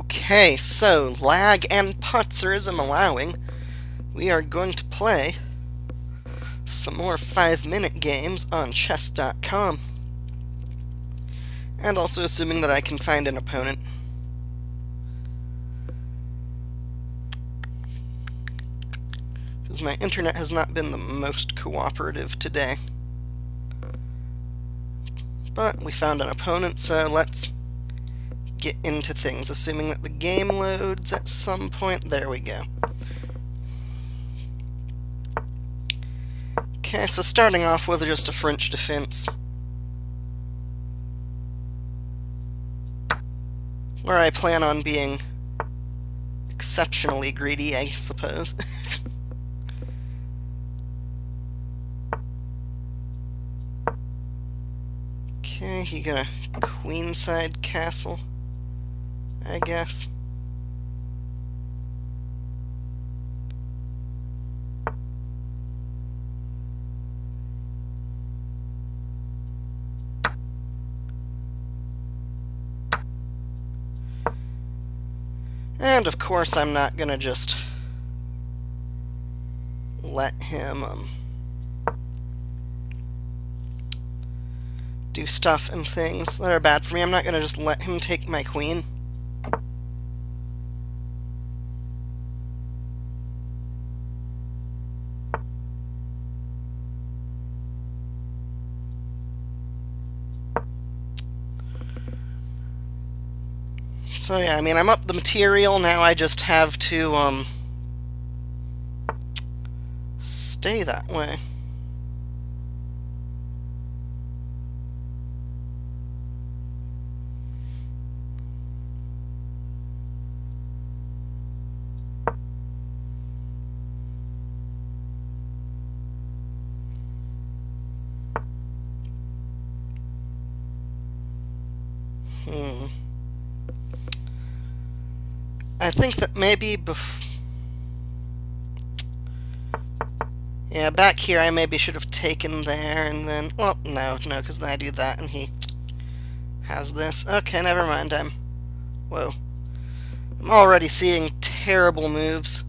Okay, so lag and putzerism allowing, we are going to play some more 5-minute games on chess.com. And also assuming that I can find an opponent. Because my internet has not been the most cooperative today. But we found an opponent, so let's get into things, assuming that the game loads at some point. There we go. Okay, so starting off with just a French defense, where I plan on being exceptionally greedy, I suppose. Okay, he got a queenside castle, I guess. And of course I'm not gonna just let him do stuff and things that are bad for me. I'm not gonna just let him take my queen. So yeah, I mean, I'm up the material, now I just have to stay that way. I think that maybe yeah, back here I maybe should have taken there and then... Well, no, because then I do that and he has this. Okay, never mind, Whoa. I'm already seeing terrible moves.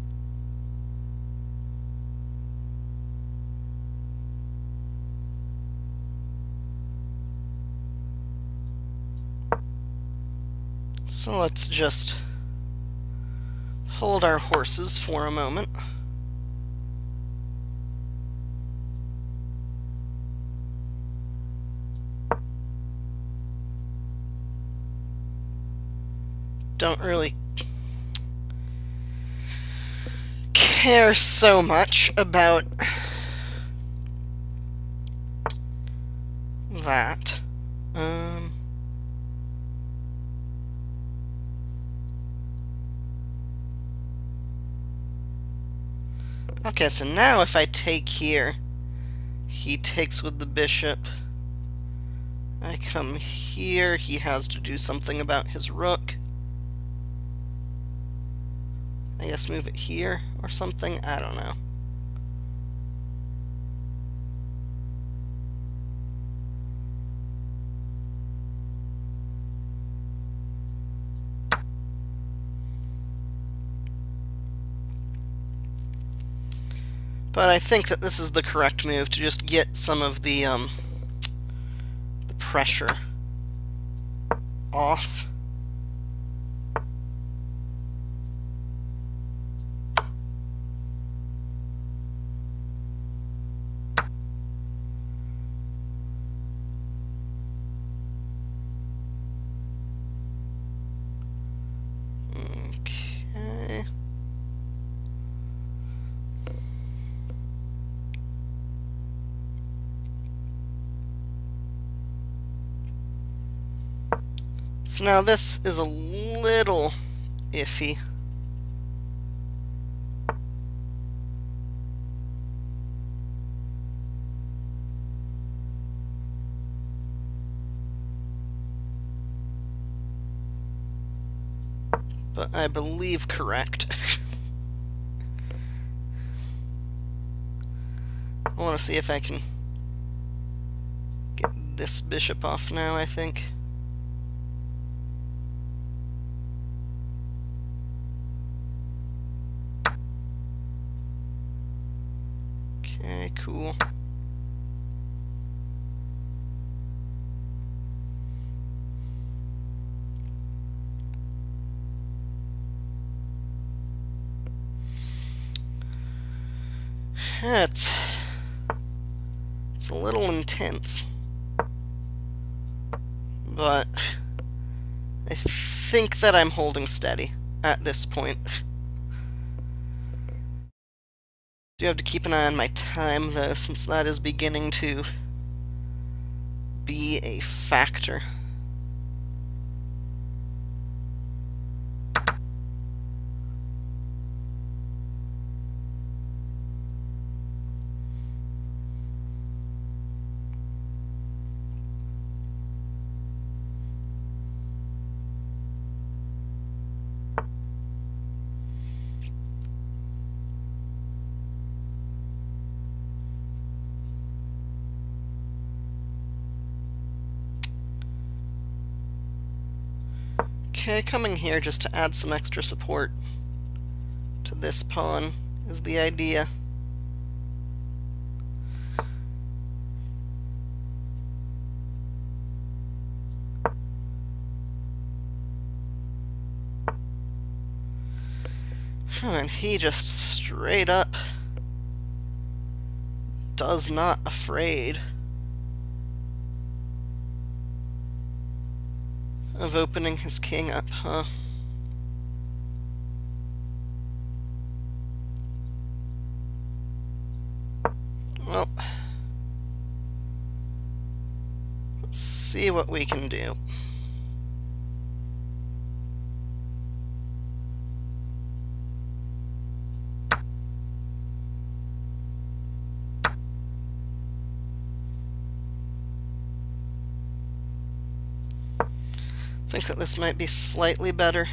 So let's just hold our horses for a moment. Don't really care so much about that. Okay, so now if I take here, he takes with the bishop. I come here, he has to do something about his rook. I guess move it here or something, I don't know. But I think that this is the correct move to just get some of the pressure off. Okay. So now this is a little iffy. But I believe correct. I want to see if I can get this bishop off now, I think. Okay, cool. It's a little intense, but I think that I'm holding steady at this point. Do have to keep an eye on my time, though, since that is beginning to be a factor. Okay, coming here just to add some extra support to this pawn is the idea. And he just straight up does not afraid of opening his king up, huh? Well, let's see what we can do. I think that this might be slightly better.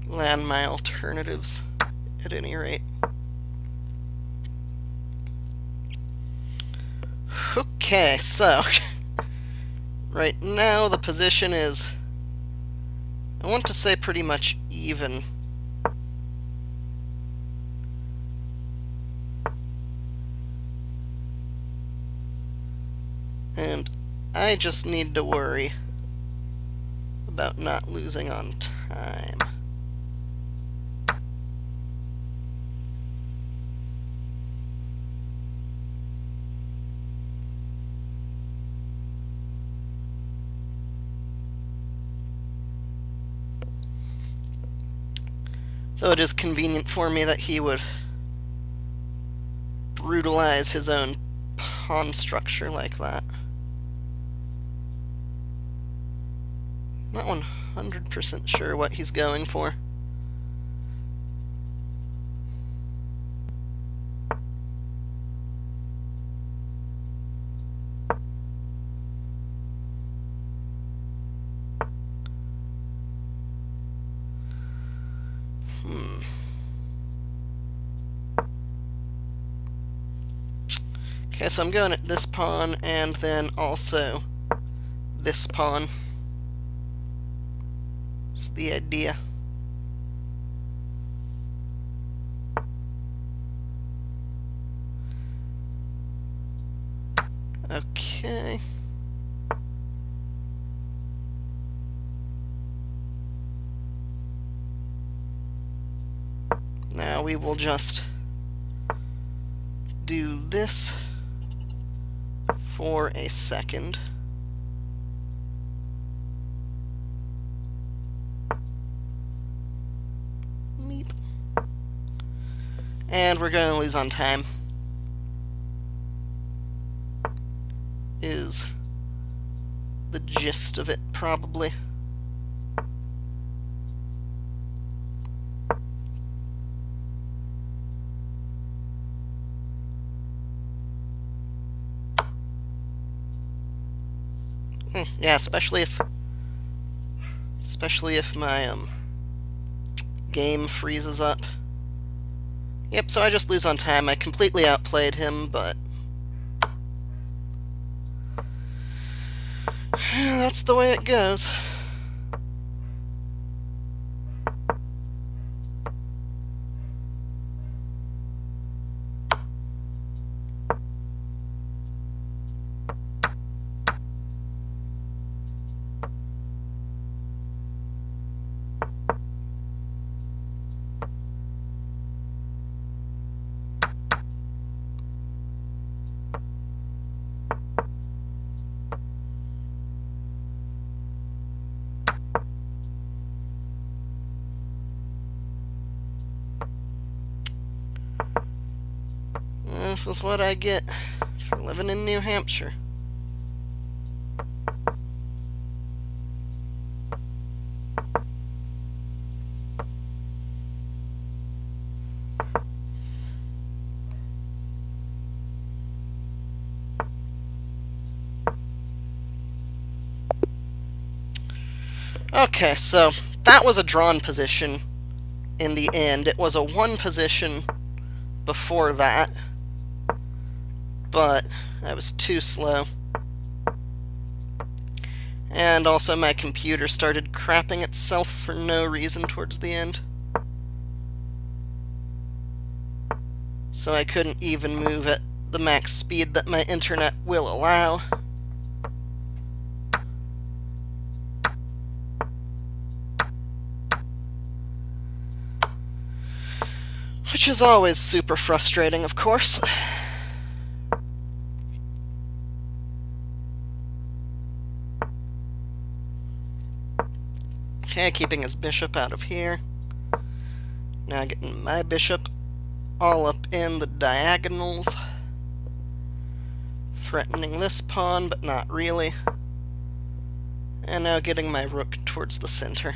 Land my alternatives, at any rate. Okay, so right now the position is, I want to say, pretty much even. And I just need to worry about not losing on time. Though it is convenient for me that he would brutalize his own pawn structure like that. Not 100% sure what he's going for. Okay, so I'm going at this pawn and then also this pawn. It's the idea. Okay. Now we will just do this for a second. Meep. And we're going to lose on time. Is the gist of it, probably. Yeah, especially if my game freezes up Yep, so I just lose on time. I completely outplayed him, but that's the way it goes. This is what I get for living in New Hampshire. Okay, so that was a drawn position in the end. It was a one position before that, but I was too slow. And also my computer started crapping itself for no reason towards the end. So I couldn't even move at the max speed that my internet will allow. Which is always super frustrating, of course. Okay, keeping his bishop out of here. Now getting my bishop all up in the diagonals. Threatening this pawn, but not really. And now getting my rook towards the center.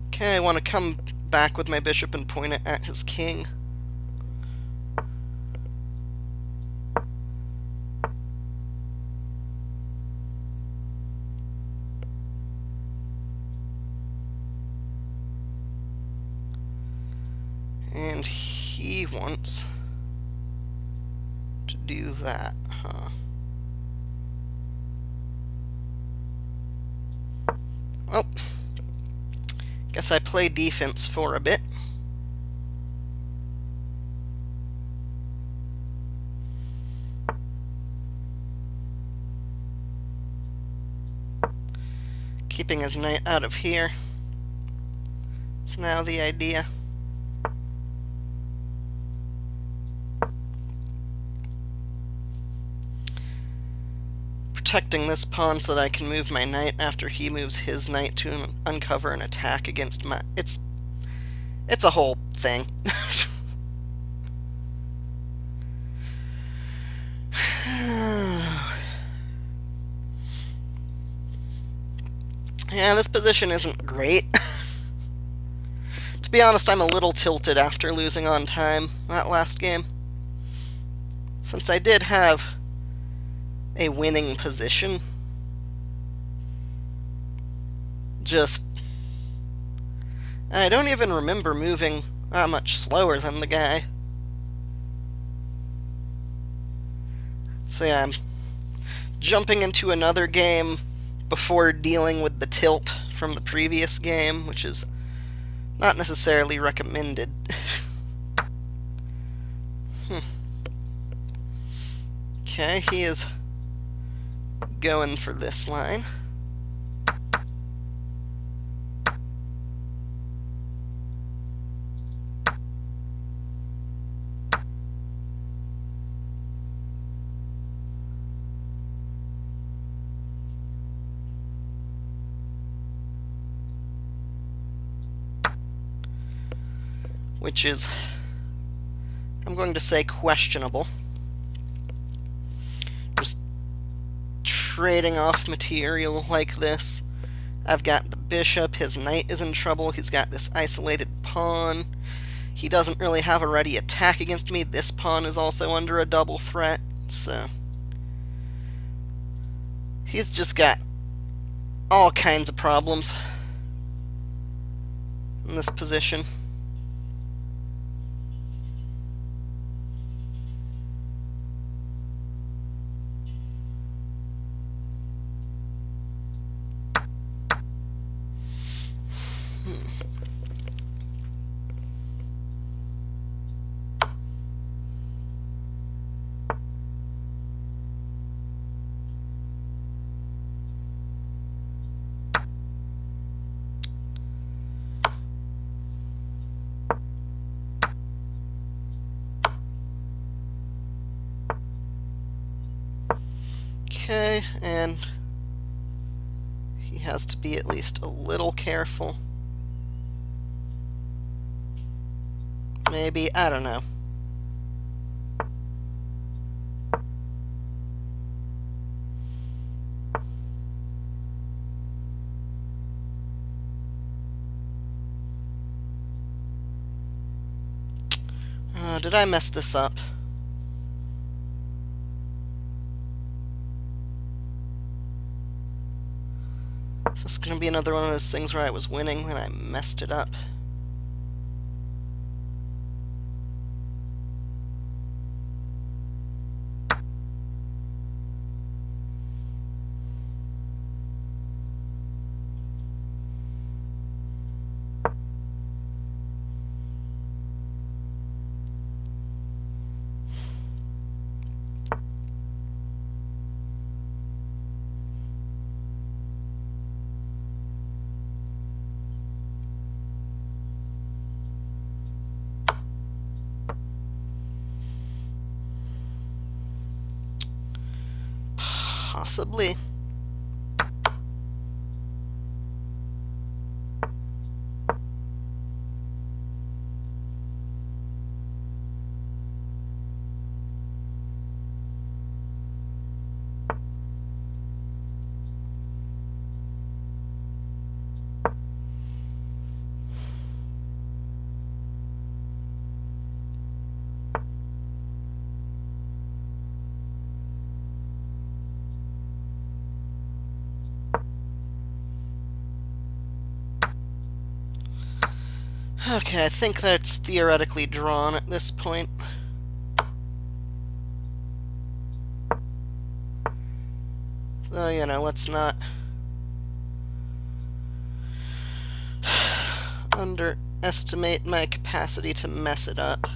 Okay, I want to come back with my bishop and point it at his king. And he wants to do that, huh? Well, guess I play defense for a bit. Keeping his knight out of here. It's now the idea. Protecting this pawn so that I can move my knight after he moves his knight to uncover an attack against my... It's a whole thing. Yeah, this position isn't great. To be honest, I'm a little tilted after losing on time that last game, since I did have a winning position. I don't even remember moving that much slower than the guy. So yeah, I'm jumping into another game before dealing with the tilt from the previous game, which is not necessarily recommended. Okay, he is going for this line. Which is, I'm going to say, questionable. Just trading off material like this. I've got the bishop, his knight is in trouble, he's got this isolated pawn. He doesn't really have a ready attack against me. This pawn is also under a double threat, so he's just got all kinds of problems in this position. Okay, and he has to be at least a little careful. Maybe, I don't know. Did I mess this up? Is this going to be another one of those things where I was winning and I messed it up? Possibly. Okay, I think that's theoretically drawn at this point. Though, you know, let's not underestimate my capacity to mess it up.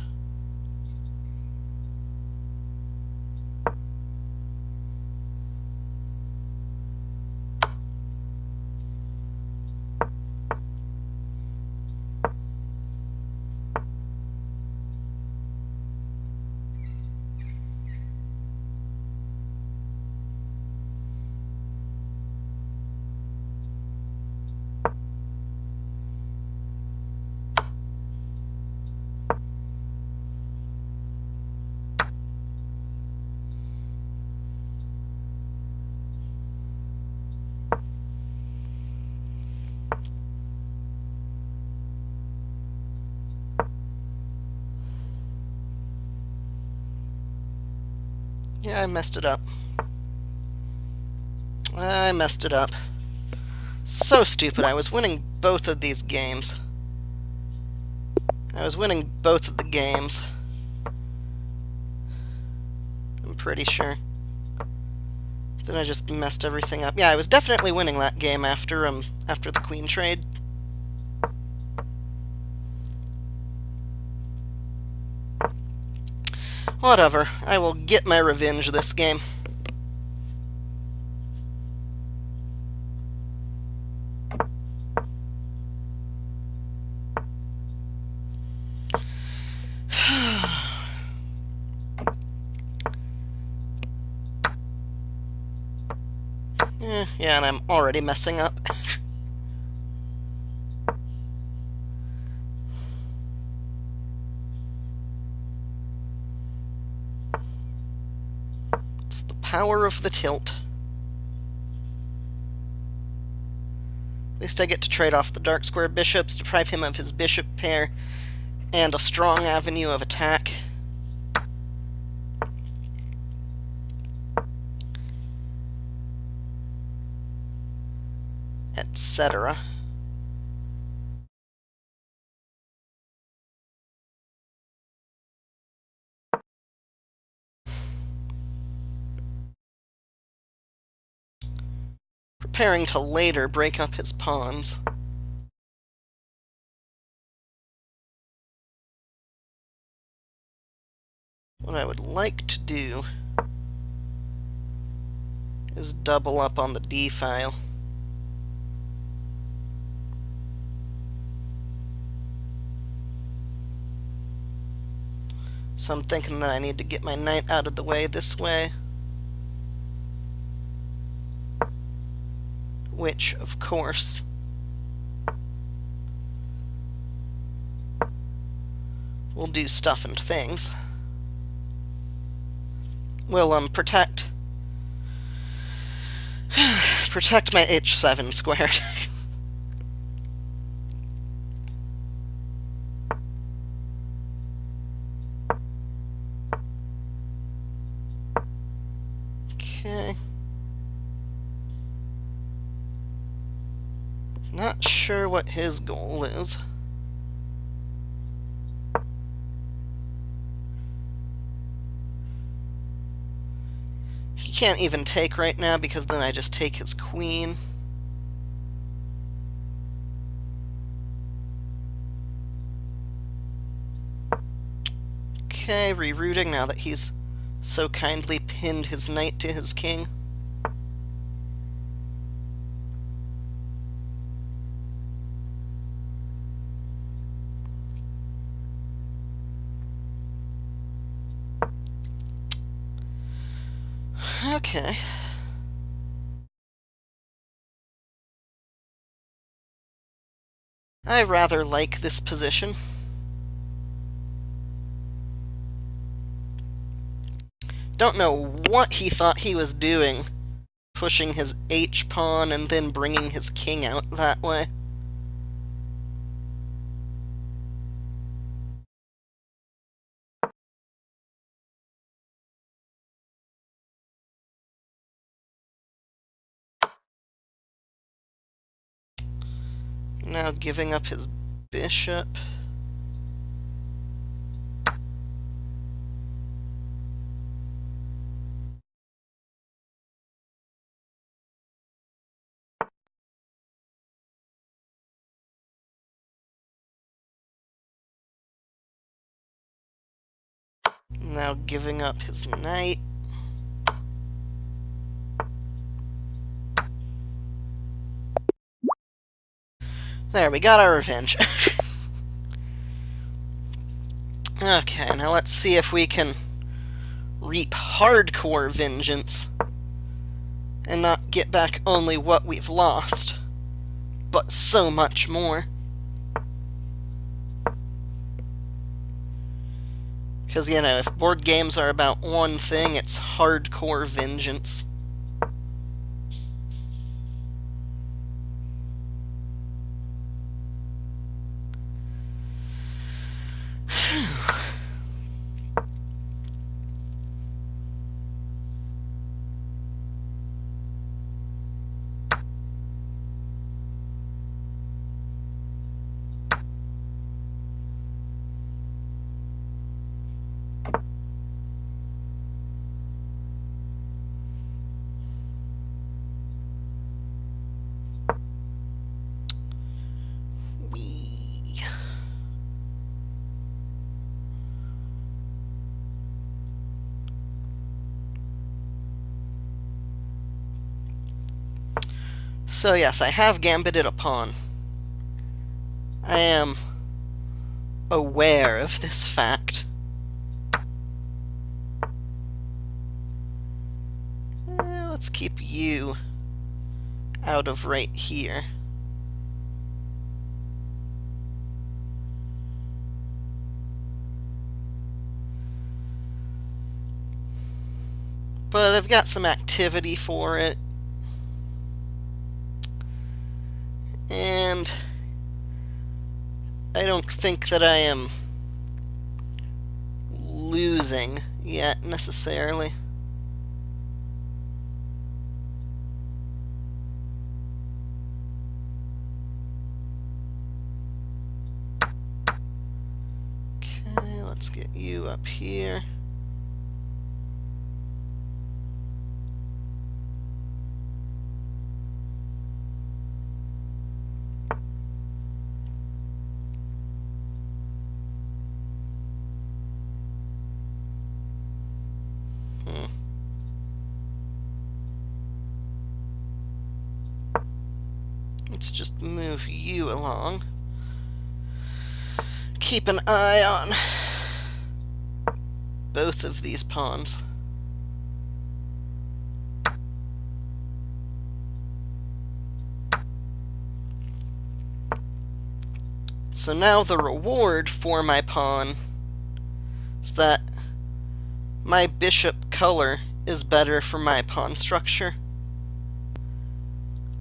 Yeah, I messed it up. I messed it up. So stupid. I was winning both of these games. I was winning both of the games. I'm pretty sure. Then I just messed everything up. Yeah, I was definitely winning that game after the queen trade. Whatever. I will get my revenge this game. Yeah, and I'm already messing up. It's the power of the tilt. At least I get to trade off the dark square bishops, deprive him of his bishop pair, and a strong avenue of attack. etc. Preparing to later break up his pawns. What I would like to do is double up on the D file. So I'm thinking that I need to get my knight out of the way this way. Which, of course, will do stuff and things. Will, protect my h7 squared. Okay. Not sure what his goal is. He can't even take right now because then I just take his queen. Okay, rerouting now that he's so kindly pinned his knight to his king. Okay. I rather like this position. Don't know what he thought he was doing, pushing his h-pawn and then bringing his king out that way. Now giving up his bishop. Now giving up his knight. There, we got our revenge. Okay, now let's see if we can reap hardcore vengeance and not get back only what we've lost, but so much more. Because, you know, if board games are about one thing, it's hardcore vengeance. So yes, I have gambited a pawn. I am aware of this fact. Let's keep you out of right here. But I've got some activity for it. And I don't think that I am losing yet, necessarily. up here. Let's just move you along. Keep an eye on both of these pawns. So now the reward for my pawn is that my bishop color is better for my pawn structure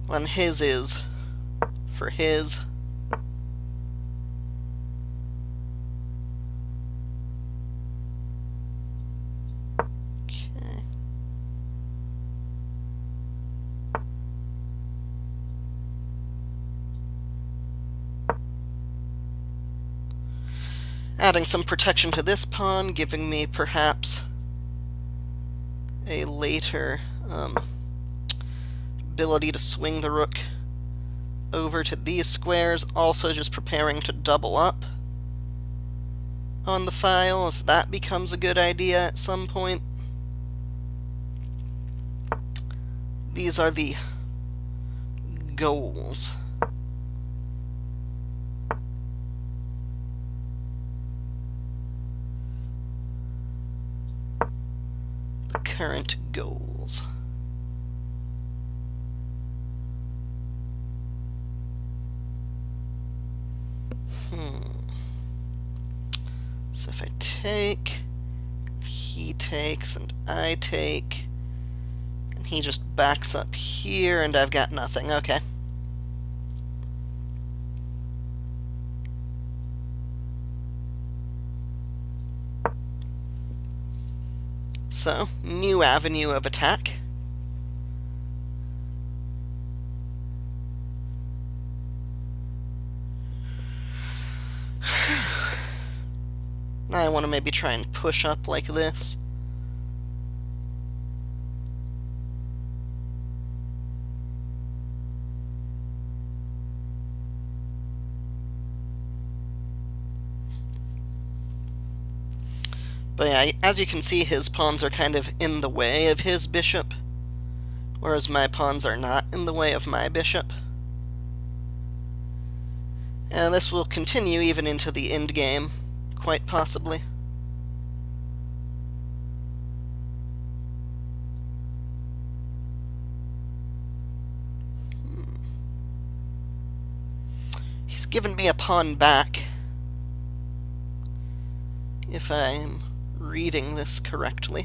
than his is for his. Okay. Adding some protection to this pawn, giving me perhaps a later ability to swing the rook over to these squares, also just preparing to double up on the file if that becomes a good idea at some point. These are the goals. The current goals. So if I take, he takes, and I take, and he just backs up here, and I've got nothing. Okay. So, new avenue of attack. Now I want to maybe try and push up like this. But yeah, as you can see, his pawns are kind of in the way of his bishop, whereas my pawns are not in the way of my bishop. And this will continue even into the end game, quite possibly. He's given me a pawn back, if I'm reading this correctly.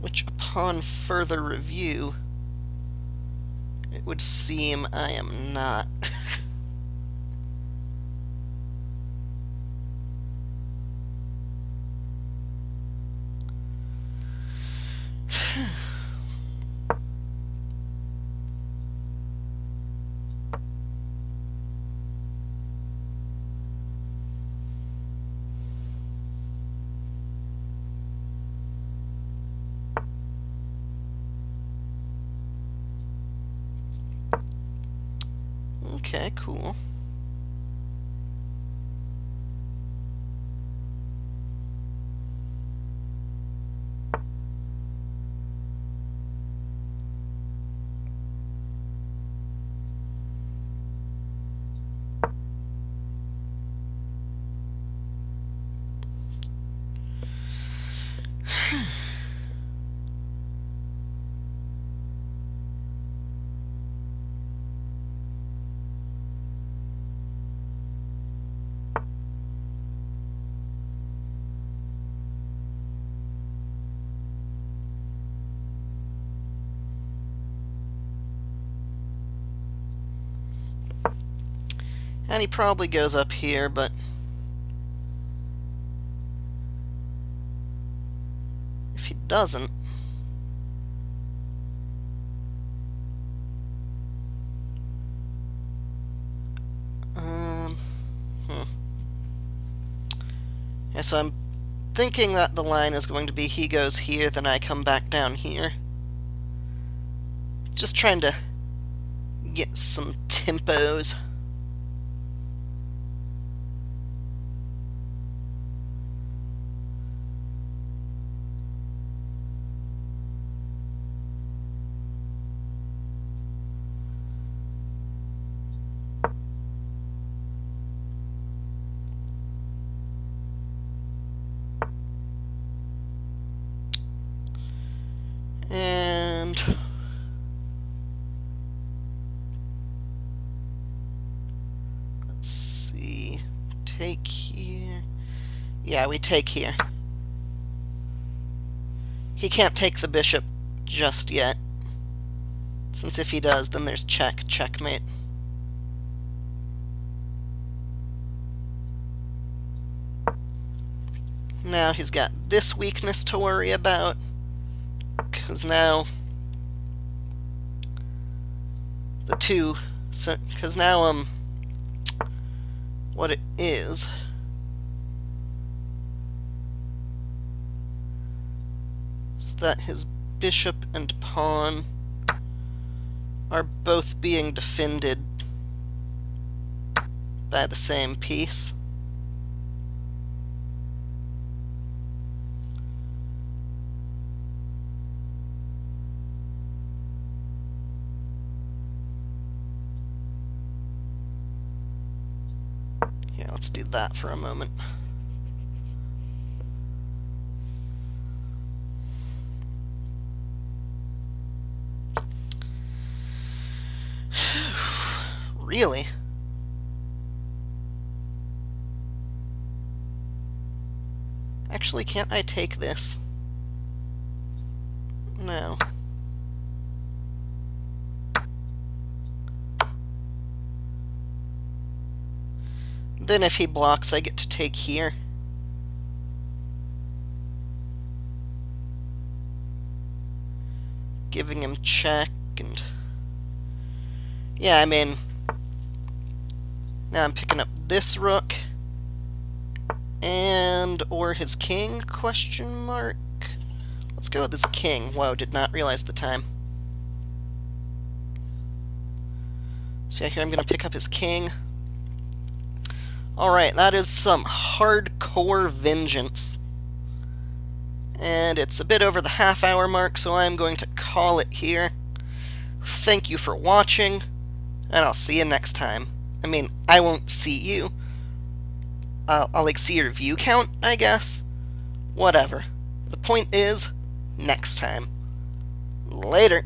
Which, upon further review, it would seem I am not. Okay, cool. And he probably goes up here, but if he doesn't... Yeah, so I'm thinking that the line is going to be he goes here, then I come back down here. Just trying to get some tempos. And let's see, take here. Yeah, we take here. He can't take the bishop just yet, since if he does, then there's checkmate. Now he's got this weakness to worry about, because now the two, so because now what it is that his bishop and pawn are both being defended by the same piece. Yeah, let's do that for a moment. Really? Actually, can't I take this? No. Then if he blocks, I get to take here. Giving him check and... Yeah, I mean... Now I'm picking up this rook. And... or his king, question mark? Let's go with his king. Whoa, did not realize the time. So yeah, here I'm going to pick up his king. Alright, that is some hardcore vengeance. And it's a bit over the half-hour mark, so I'm going to call it here. Thank you for watching, and I'll see you next time. I mean, I won't see you. I'll like see your view count, I guess. Whatever. The point is, next time. Later.